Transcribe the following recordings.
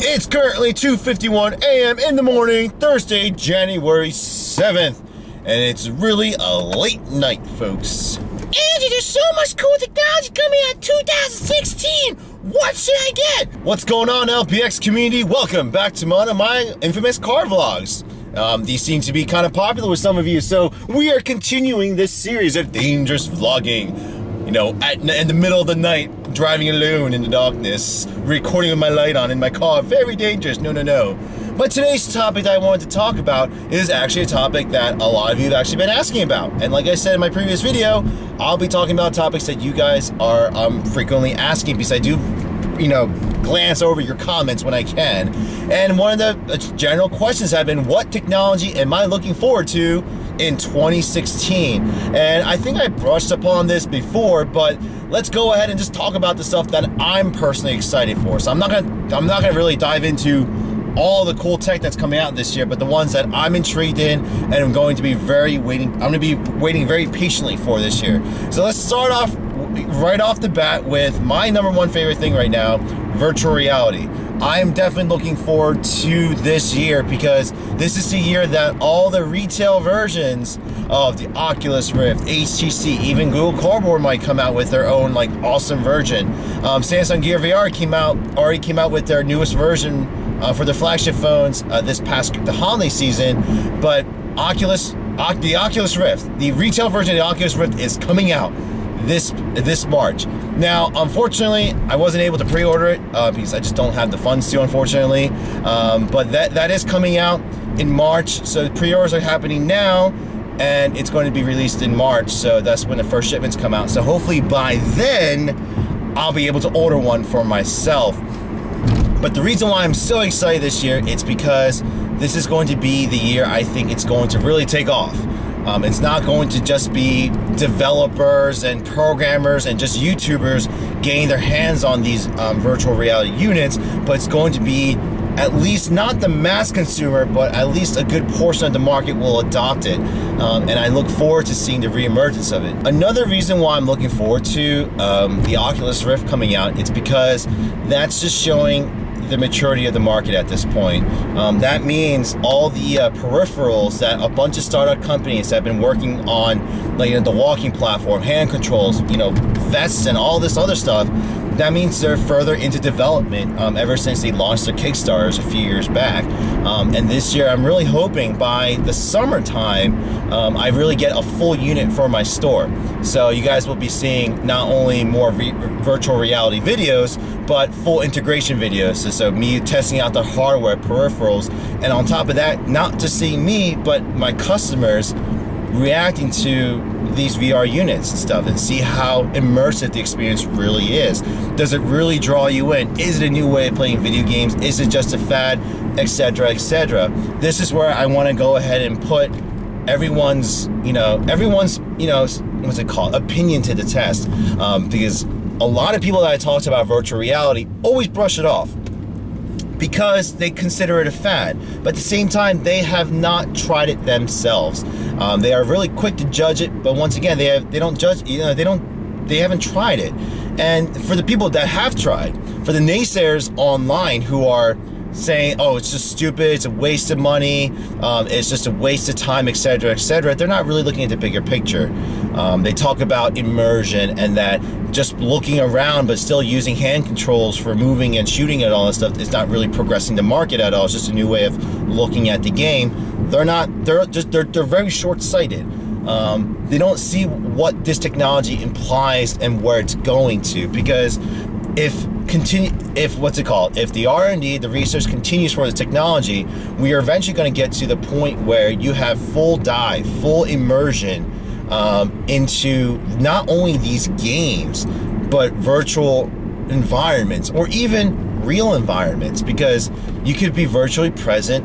It's currently 2:51 a.m. in the morning, Thursday, January 7th, and it's really a late night, folks. Andy, there's so much cool technology coming out in 2016. What should I get? What's going on, LPX community? Welcome back to one of my infamous car vlogs. These seem to be kind of popular with some of you, so we are continuing this series of dangerous vlogging. You know, in the middle of the night, driving alone in the darkness, recording with my light on in my car. Very dangerous. No. But today's topic that I wanted to talk about is actually a topic that a lot of you have actually been asking about. And like I said in my previous video, I'll be talking about topics that you guys are frequently asking, because I do, glance over your comments when I can. And one of the general questions have been, what technology am I looking forward to in 2016? And I think I brushed upon this before, but let's go ahead and just talk about the stuff that I'm personally excited for. So I'm not gonna really dive into all the cool tech that's coming out this year, but the ones that I'm intrigued in and I'm going to be waiting very patiently for this year. So let's start off right off the bat with my number one favorite thing right now, virtual reality. I'm definitely looking forward to this year, because this is the year that all the retail versions of the Oculus Rift, HTC, even Google Cardboard might come out with their own awesome version. Samsung Gear VR already came out with their newest version for their flagship phones the holiday season. But the Oculus Rift, the retail version of the Oculus Rift is coming out this March. Now, unfortunately, I wasn't able to pre-order it because I just don't have the funds to, unfortunately. But that is coming out in March, so pre-orders are happening now, and it's going to be released in March, so that's when the first shipments come out. So hopefully by then, I'll be able to order one for myself. But the reason why I'm so excited this year, it's because this is going to be the year I think it's going to really take off. It's not going to just be developers and programmers and just YouTubers getting their hands on these virtual reality units, but it's going to be at least not the mass consumer, but at least a good portion of the market will adopt it. And I look forward to seeing the reemergence of it. Another reason why I'm looking forward to the Oculus Rift coming out, it's because that's just showing the maturity of the market at this point. That means all the peripherals that a bunch of startup companies have been working on, the walking platform, hand controls, vests and all this other stuff, that means they're further into development ever since they launched their Kickstarters a few years back. And this year, I'm really hoping by the summertime, I really get a full unit for my store. So you guys will be seeing not only more virtual reality videos, but full integration videos. So me testing out the hardware, peripherals, and on top of that, not just seeing me, but my customers reacting to these VR units and stuff, and see how immersive the experience really is. Does it really draw you in? Is it a new way of playing video games? Is it just a fad? Etc., etc. This is where I want to go ahead and put everyone's what's it called, opinion to the test, because a lot of people that I talked about virtual reality always brush it off because they consider it a fad, but at the same time they have not tried it themselves. They are really quick to judge it, but once again, they don't judge. They haven't tried it. And for the people that have tried, for the naysayers online who are saying, oh, it's just stupid, it's a waste of money, it's just a waste of time, etc., etc., they're not really looking at the bigger picture. They talk about immersion and that just looking around but still using hand controls for moving and shooting and all that stuff is not really progressing the market at all. It's just a new way of looking at the game. They're very short-sighted. They don't see what this technology implies and where it's going to, because if the R&D, the research continues for this technology, we are eventually going to get to the point where you have full dive, full immersion into not only these games, but virtual environments or even real environments, because you could be virtually present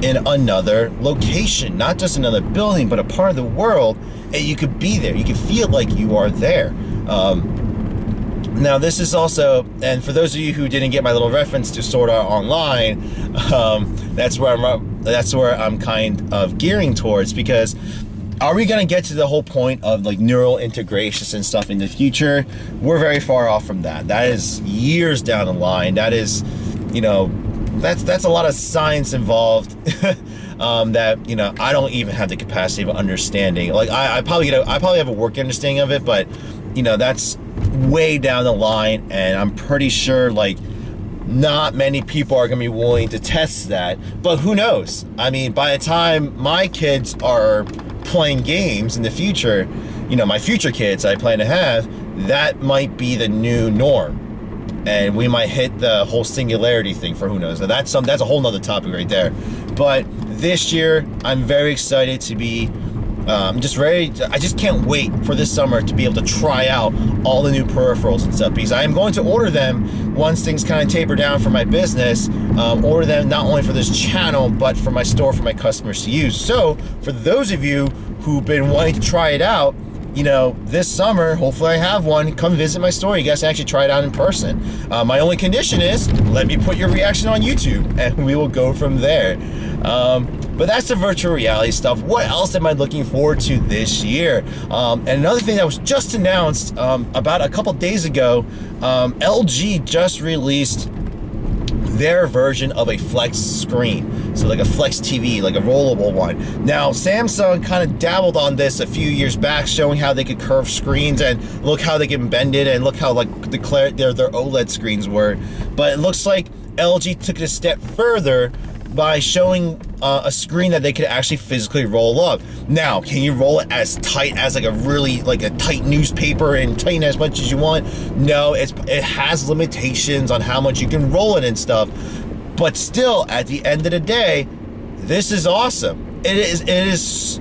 in another location, not just another building, but a part of the world, and you could be there. You could feel like you are there. Now, this is also, and for those of you who didn't get my little reference to Sword Art Online, that's where I'm kind of gearing towards, because are we going to get to the whole point of neural integrations and stuff in the future? We're very far off from that. That is years down the line. That is, that's a lot of science involved. That, you know, I don't even have the capacity of understanding. Like I probably have a working understanding of it, but you know, that's way down the line, and I'm pretty sure like not many people are gonna be willing to test that. But who knows? I mean, by the time my kids are playing games in the future, you know, my future kids I plan to have, that might be the new norm. And we might hit the whole singularity thing for who knows. Now that's a whole nother topic right there. But this year, I'm very excited to be I just can't wait for this summer to be able to try out all the new peripherals and stuff, because I am going to order them once things kind of taper down for my business, order them not only for this channel, but for my store, for my customers to use. So for those of you who've been wanting to try it out, you know, this summer, hopefully I have one, come visit my store. You guys can actually try it out in person. My only condition is, let me put your reaction on YouTube, and we will go from there. But that's the virtual reality stuff. What else am I looking forward to this year? And another thing that was just announced about a couple days ago, LG just released their version of a flex screen. So like a flex TV, like a rollable one. Now, Samsung kind of dabbled on this a few years back, showing how they could curve screens and look how they can bend it, and look how like their OLED screens were. But it looks like LG took it a step further by showing a screen that they could actually physically roll up. Now, can you roll it as tight as like a tight newspaper and tighten as much as you want? No, it has limitations on how much you can roll it and stuff. But still, at the end of the day, this is awesome. It is.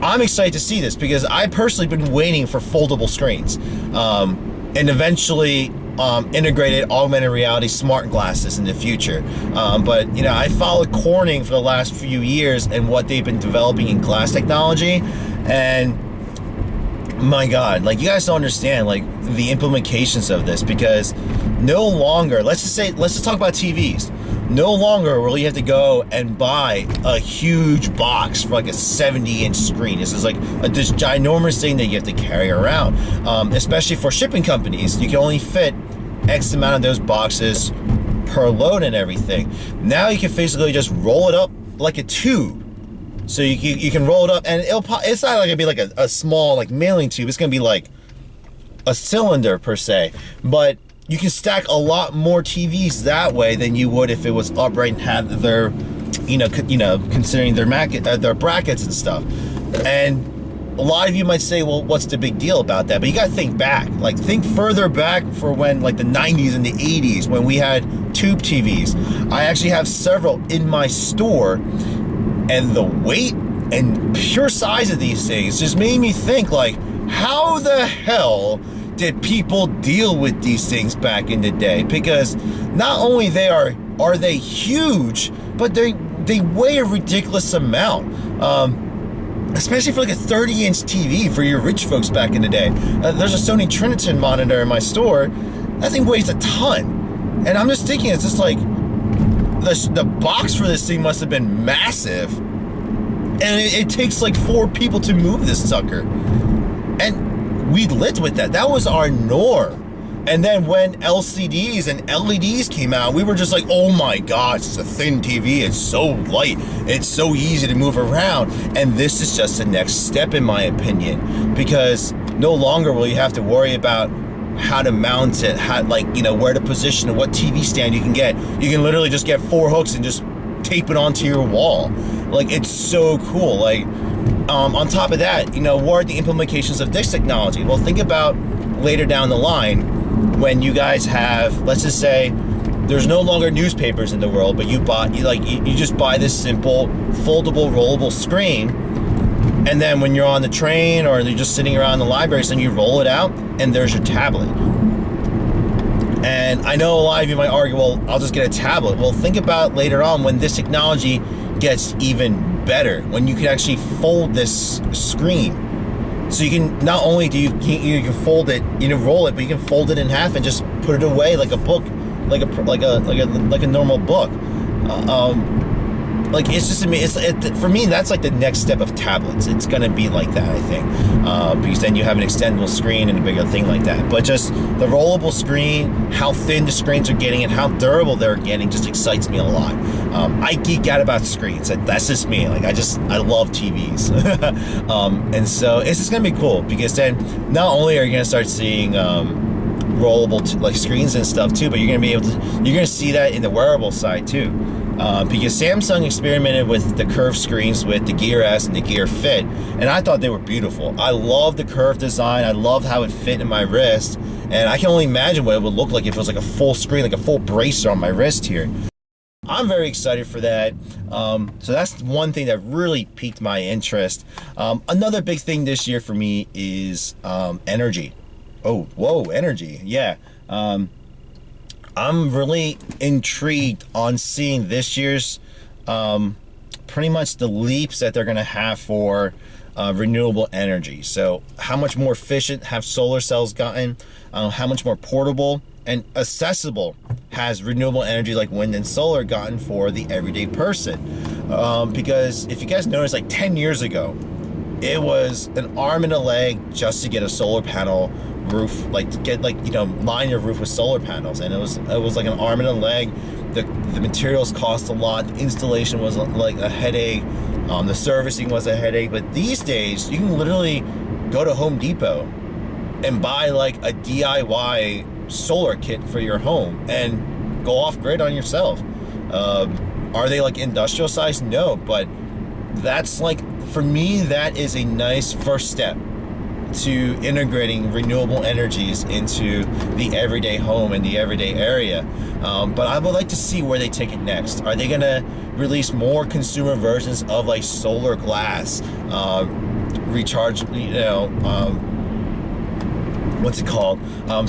I'm excited to see this because I personally been waiting for foldable screens, and eventually integrated augmented reality smart glasses in the future. But you know, I followed Corning for the last few years and what they've been developing in glass technology, and my God, like, you guys don't understand like the implications of this, because no longer, let's just talk about TVs. No longer will you have to go and buy a huge box for like a 70-inch screen. This is like this ginormous thing that you have to carry around, especially for shipping companies. You can only fit X amount of those boxes per load and everything. Now you can basically just roll it up like a tube. So you can roll it up, and it's not like it'll be like a small like mailing tube. It's gonna be like a cylinder per se, but you can stack a lot more TVs that way than you would if it was upright and had their, considering their brackets and stuff. And a lot of you might say, well, what's the big deal about that? But you gotta think back, like think further back for when like the 90s and the 80s when we had tube TVs. I actually have several in my store, and the weight and pure size of these things just made me think like, how the hell did people deal with these things back in the day? Because not only are they huge, but they weigh a ridiculous amount. Especially for like a 30-inch TV for your rich folks back in the day. There's a Sony Triniton monitor in my store. That thing weighs a ton. And I'm just thinking, it's just like, the box for this thing must have been massive. And it takes like 4 people to move this sucker. And we lived with that. That was our norm. And then when LCDs and LEDs came out, we were just like, oh my gosh, it's a thin TV. It's so light. It's so easy to move around. And this is just the next step, in my opinion, because no longer will you have to worry about how to mount it, where to position it, what TV stand you can get. You can literally just get 4 hooks and just tape it onto your wall. Like, it's so cool. Like, on top of that, what are the implications of this technology? Well, think about later down the line when you guys have, let's just say, there's no longer newspapers in the world, but you just buy this simple foldable rollable screen, and then when you're on the train or you're just sitting around the library, so you roll it out and there's your tablet. And I know a lot of you might argue, well, I'll just get a tablet. Well, think about later on when this technology gets even better, when you can actually fold this screen. So you can, not only do you can fold it, roll it, but you can fold it in half and just put it away like a book, like a normal book. like it's just for me that's like the next step of tablets. It's gonna be like that, I think, because then you have an extendable screen and a bigger thing like that. But just the rollable screen, how thin the screens are getting and how durable they're getting just excites me a lot. I geek out about screens. That's just me. Like I love TVs. And so it's just gonna be cool, because then not only are you gonna start seeing rollable like screens and stuff too, but you're gonna see that in the wearable side too. Because Samsung experimented with the curved screens with the Gear S and the Gear Fit, and I thought they were beautiful. I love the curved design. I love how it fit in my wrist, and I can only imagine what it would look like if it was like a full screen, like a full bracer on my wrist here. I'm very excited for that. So that's one thing that really piqued my interest. Another big thing this year for me is energy. Oh, whoa, energy. Yeah. I'm really intrigued on seeing this year's pretty much the leaps that they're going to have for renewable energy. So how much more efficient have solar cells gotten, how much more portable and accessible has renewable energy like wind and solar gotten for the everyday person. Because if you guys notice, like 10 years ago, it was an arm and a leg just to get a solar panel roof, like to get line your roof with solar panels, and it was like an arm and a leg. The materials cost a lot, the installation was like a headache, the servicing was a headache. But these days you can literally go to Home Depot and buy like a DIY solar kit for your home and go off grid on yourself. Are they like industrial size? No, but that's like, for me, that is a nice first step to integrating renewable energies into the everyday home and the everyday area. But I would like to see where they take it next. Are they gonna release more consumer versions of like solar glass, recharge, what's it called?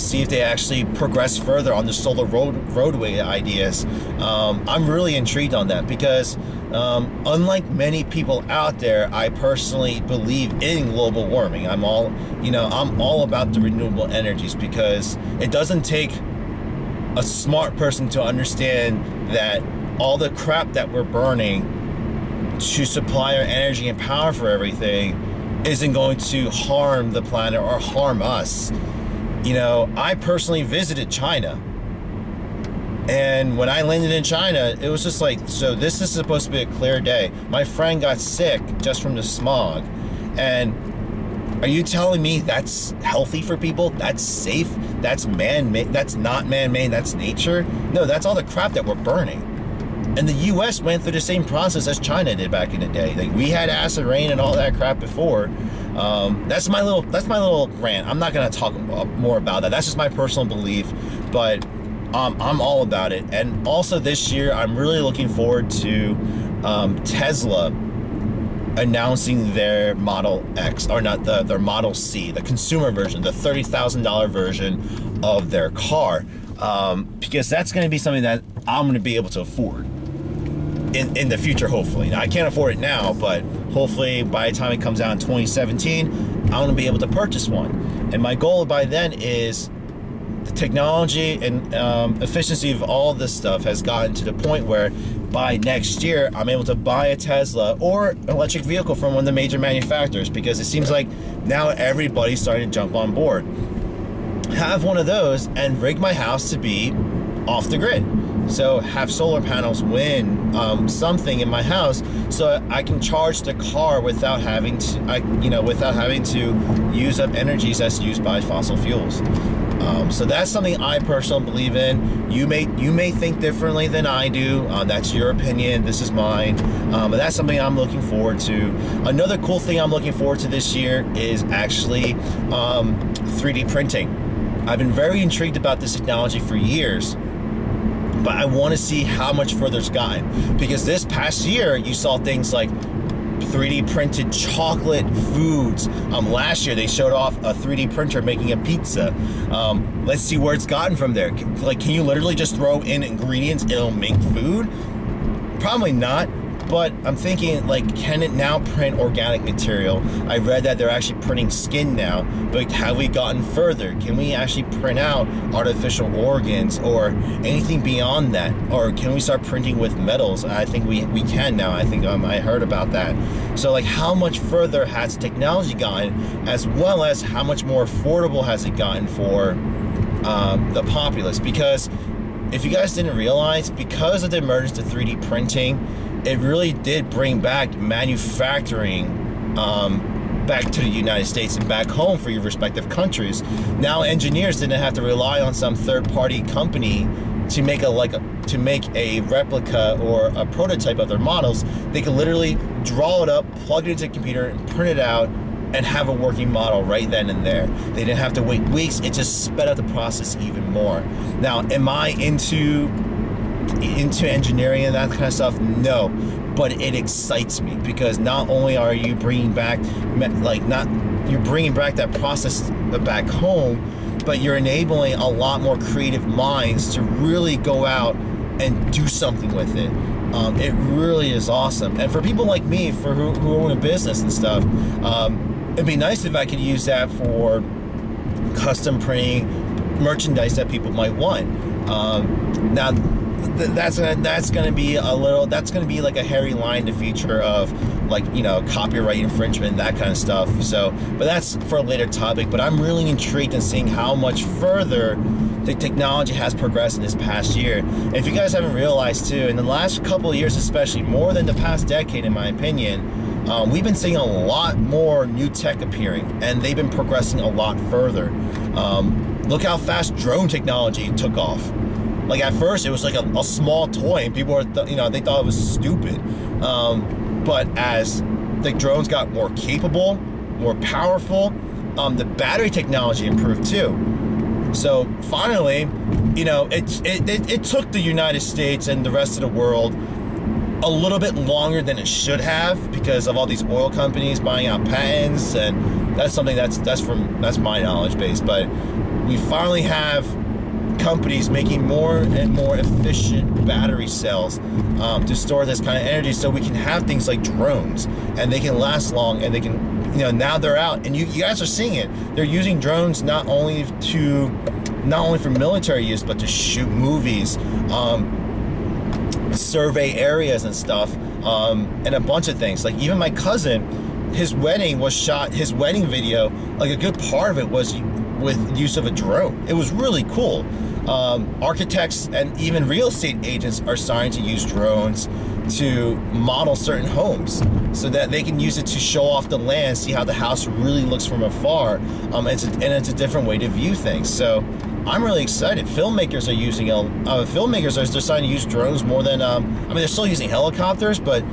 See if they actually progress further on the solar roadway ideas. I'm really intrigued on that, because unlike many people out there, I personally believe in global warming. I'm all about the renewable energies, because it doesn't take a smart person to understand that all the crap that we're burning to supply our energy and power for everything isn't going to harm the planet or harm us. I personally visited China, and when I landed in China, it was just like, so this is supposed to be a clear day. My friend got sick just from the smog, and are you telling me that's healthy for people? That's safe? That's man-made? That's not man-made? That's nature? No, that's all the crap that we're burning. And the U.S. went through the same process as China did back in the day. Like, we had acid rain and all that crap before. That's my little rant. I'm not gonna talk more about that. That's just my personal belief, but I'm all about it. And also this year, I'm really looking forward to Tesla announcing their Model X, or not, their Model C, the consumer version, the $30,000 version of their car, because that's going to be something that I'm going to be able to afford in the future, hopefully. Now, I can't afford it now, but hopefully by the time it comes out in 2017, I'm going to be able to purchase one. And my goal by then is the technology and efficiency of all this stuff has gotten to the point where by next year, I'm able to buy a Tesla or an electric vehicle from one of the major manufacturers, because it seems like now everybody's starting to jump on board. Have one of those and rig my house to be off the grid. So have solar panels, wind, something in my house, so I can charge the car without having to use up energies that's used by fossil fuels. So that's something I personally believe in. You may think differently than I do. That's your opinion. This is mine. But that's something I'm looking forward to. Another cool thing I'm looking forward to this year is actually 3D printing. I've been very intrigued about this technology for years, but I want to see how much further it's gotten. Because this past year, you saw things like 3D printed chocolate foods. Last year they showed off a 3D printer making a pizza. Let's see where it's gotten from there. Like, can you literally just throw in ingredients, it'll make food? Probably not, But I'm thinking, like, can it now print organic material? I read that they're actually printing skin now, but have we gotten further? Can we actually print out artificial organs or anything beyond that? Or can we start printing with metals? I think we can now. I think I heard about that. So, like, how much further has technology gotten, as well as how much more affordable has it gotten for the populace? Because if you guys didn't realize, because of the emergence of 3D printing, it really did bring back manufacturing back to the United States and back home for your respective countries. Now engineers didn't have to rely on some third-party company to make a replica or a prototype of their models. They could literally draw it up, plug it into a computer, and print it out, and have a working model right then and there. They didn't have to wait weeks. It just sped up the process even more. Now, am I into engineering and that kind of stuff? No, but it excites me, because not only are you bringing back you're bringing back that process back home, but you're enabling a lot more creative minds to really go out and do something with it. It really is awesome. And for people like me, for who own a business and stuff, it'd be nice if I could use that for custom printing merchandise that people might want. Now, that's gonna be like a hairy line in the future of, like, you know, copyright infringement, that kind of stuff. So, but that's for a later topic. But I'm really intrigued in seeing how much further the technology has progressed in this past year. And if you guys haven't realized too, in the last couple of years, especially more than the past decade, in my opinion, we've been seeing a lot more new tech appearing, and they've been progressing a lot further. Look how fast drone technology took off. Like, at first, it was like a small toy, and people were, they thought it was stupid. But as the drones got more capable, more powerful, the battery technology improved too. So finally, it took the United States and the rest of the world a little bit longer than it should have, because of all these oil companies buying out patents, and that's something that's my knowledge base. But we finally have companies making more and more efficient battery cells to store this kind of energy, so we can have things like drones, and they can last long, and they can, now they're out, and you guys are seeing it. They're using drones not only for military use, but to shoot movies, survey areas and stuff, and a bunch of things. Like, even my cousin, his wedding video, like, a good part of it was with use of a drone. It was really cool. Architects and even real estate agents are starting to use drones to model certain homes, so that they can use it to show off the land, see how the house really looks from afar. It's a different way to view things. So I'm really excited. Filmmakers are using they're starting to use drones more than they're still using helicopters, but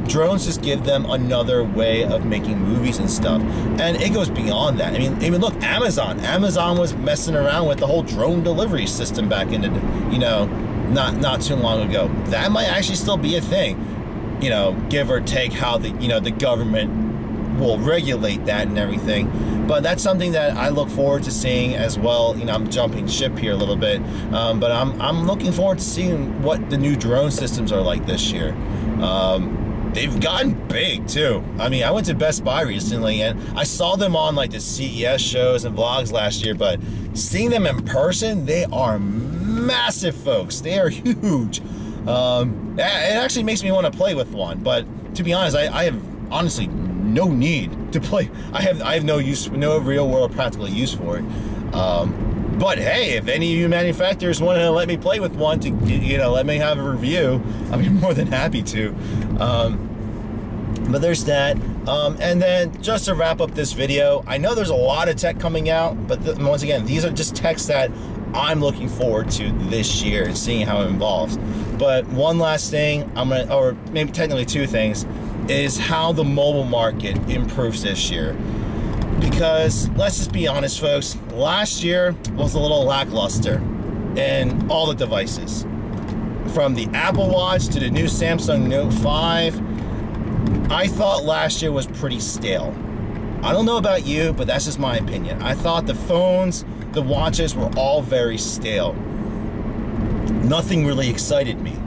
drones just give them another way of making movies and stuff. And it goes beyond that. I mean, even look, Amazon was messing around with the whole drone delivery system back in the, not too long ago. That might actually still be a thing, give or take how the government will regulate that and everything. But that's something that I look forward to seeing as well. I'm jumping ship here a little bit, but I'm looking forward to seeing what the new drone systems are like this year. They've gotten big too. I mean, I went to Best Buy recently, and I saw them on like the CES shows and vlogs last year, but seeing them in person, they are massive, folks. They are huge. It actually makes me want to play with one, but to be honest, I have honestly no need to play. I have no real world practical use for it. But hey, if any of you manufacturers want to let me play with one to, let me have a review, I'd be more than happy to. But there's that. And then just to wrap up this video, I know there's a lot of tech coming out, but once again, these are just techs that I'm looking forward to this year and seeing how it evolves. But one last thing, or maybe technically two things, is how the mobile market improves this year. Because let's just be honest, folks, last year was a little lackluster in all the devices. From the Apple Watch to the new Samsung Note 5, I thought last year was pretty stale. I don't know about you, but that's just my opinion. I thought the phones, the watches were all very stale. Nothing really excited me.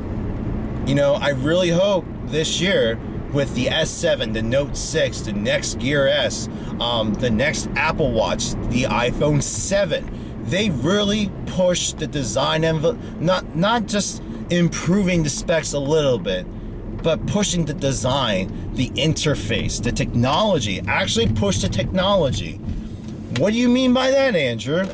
I really hope this year with the S7, the Note 6, the next Gear S, the next Apple Watch, the iPhone 7, they really push the design envelope, not just improving the specs a little bit, but pushing the design, the interface, the technology, actually push the technology. What do you mean by that, Andrew?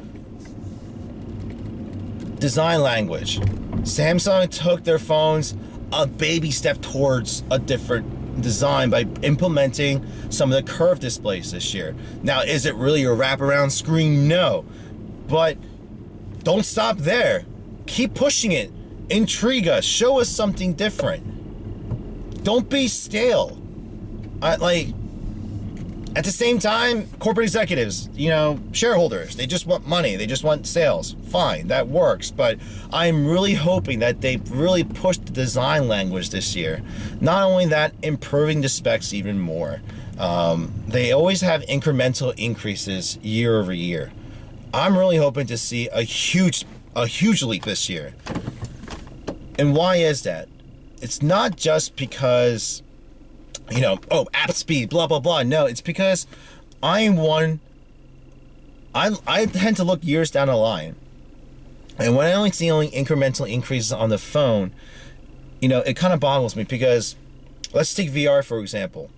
Design language. Samsung took their phones a baby step towards a different design by implementing some of the curved displays this year. Now, is it really a wraparound screen? No. But don't stop there. Keep pushing it. Intrigue us. Show us something different. Don't be stale. At the same time, corporate executives, shareholders, they just want money. They just want sales. Fine, that works. But I'm really hoping that they really push the design language this year. Not only that, improving the specs even more. They always have incremental increases year over year. I'm really hoping to see a huge leap this year. And why is that? It's not just because app speed, blah, blah, blah. No, it's because I tend to look years down the line. And when I only see incremental increases on the phone, it kind of boggles me because let's take VR, for example.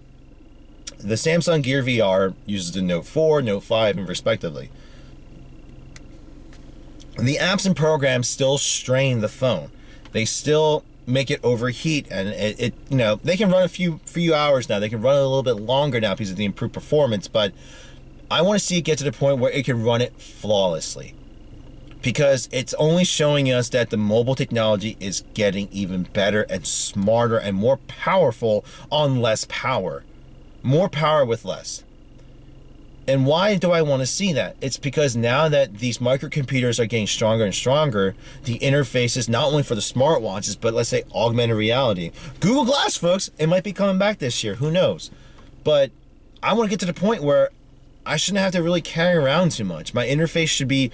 The Samsung Gear VR uses the Note 4, Note 5, and respectively. The apps and programs still strain the phone. They still make it overheat, and they can run a few hours now. They can run it a little bit longer now because of the improved performance, but I want to see it get to the point where it can run it flawlessly, because it's only showing us that the mobile technology is getting even better and smarter and more powerful on less power. More power with less. And why do I want to see that? It's because now that these microcomputers are getting stronger and stronger, the interfaces, not only for the smartwatches, but let's say augmented reality. Google Glass, folks, it might be coming back this year. Who knows? But I want to get to the point where I shouldn't have to really carry around too much. My interface should be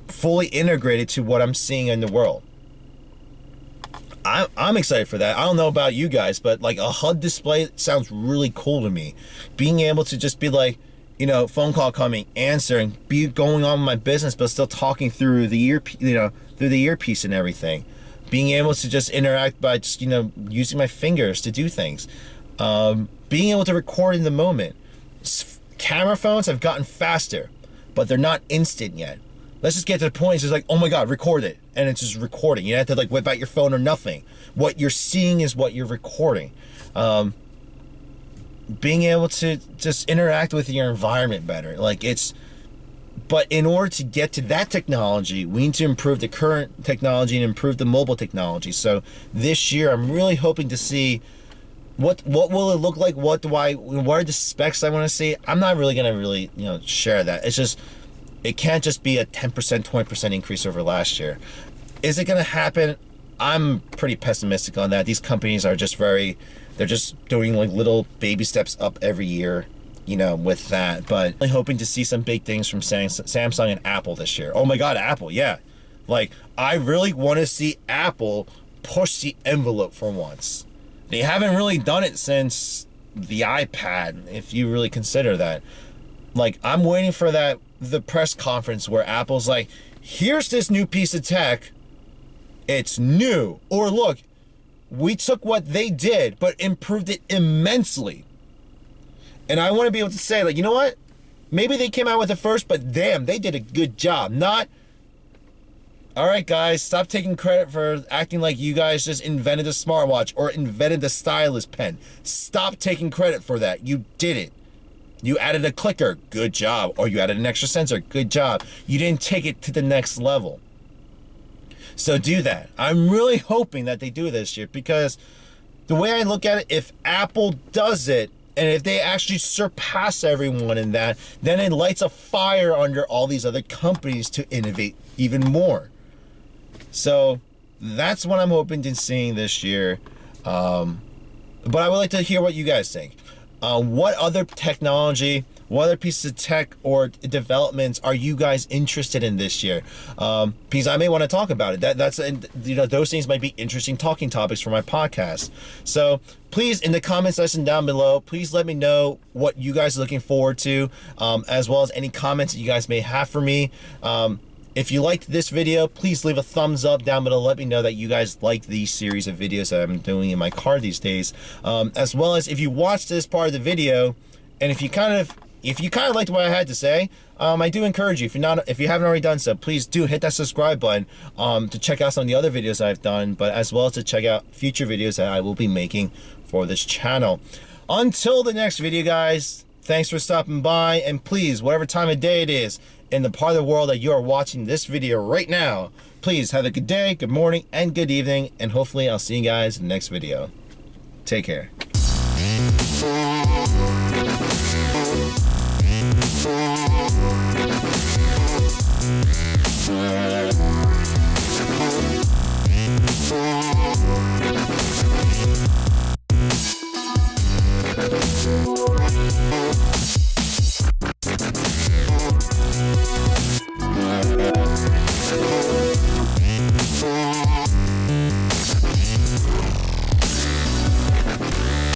fully integrated to what I'm seeing in the world. I'm excited for that. I don't know about you guys, but like a HUD display sounds really cool to me. Being able to just be like, phone call coming, answering, be going on with my business, but still talking through the earpiece and everything. Being able to just interact by just, using my fingers to do things. Being able to record in the moment. Camera phones have gotten faster, but they're not instant yet. Let's just get to the point, it's just like, oh my God, record it. And it's just recording. You don't have to like whip out your phone or nothing. What you're seeing is what you're recording. Being able to just interact with your environment better. But in order to get to that technology, we need to improve the current technology and improve the mobile technology. So this year, I'm really hoping to see what will it look like? What are the specs I want to see? I'm not really going to share that. It's just, it can't just be a 10%, 20% increase over last year. Is it going to happen? I'm pretty pessimistic on that. These companies are just they're just doing like little baby steps up every year, with that. But I'm hoping to see some big things from Samsung and Apple this year. Oh my God, Apple, yeah. I really want to see Apple push the envelope for once. They haven't really done it since the iPad, if you really consider that. I'm waiting for the press conference where Apple's like, here's this new piece of tech. It's new. Or look, we took what they did, but improved it immensely. And I want to be able to say, you know what? Maybe they came out with it first, but damn, they did a good job. Not, all right, guys, stop taking credit for acting like you guys just invented the smartwatch or invented the stylus pen. Stop taking credit for that. You did it. You added a clicker. Good job. Or you added an extra sensor. Good job. You didn't take it to the next level. So do that. I'm really hoping that they do this year, because the way I look at it, if Apple does it, and if they actually surpass everyone in that, then it lights a fire under all these other companies to innovate even more. So that's what I'm hoping to see this year. But I would like to hear what you guys think. What other technology, What other pieces of tech or developments are you guys interested in this year? Because I may want to talk about it. That's those things might be interesting talking topics for my podcast. So please, in the comment section down below, please let me know what you guys are looking forward to, as well as any comments that you guys may have for me. If you liked this video, please leave a thumbs up down below. Let me know that you guys like these series of videos that I'm doing in my car these days. As well as if you watched this part of the video, and if you kind of liked what I had to say, I do encourage you, if you haven't already done so, please do hit that subscribe button to check out some of the other videos I've done, but as well as to check out future videos that I will be making for this channel. Until the next video, guys, thanks for stopping by, and please, whatever time of day it is in the part of the world that you are watching this video right now, please have a good day, good morning, and good evening, and hopefully I'll see you guys in the next video. Take care.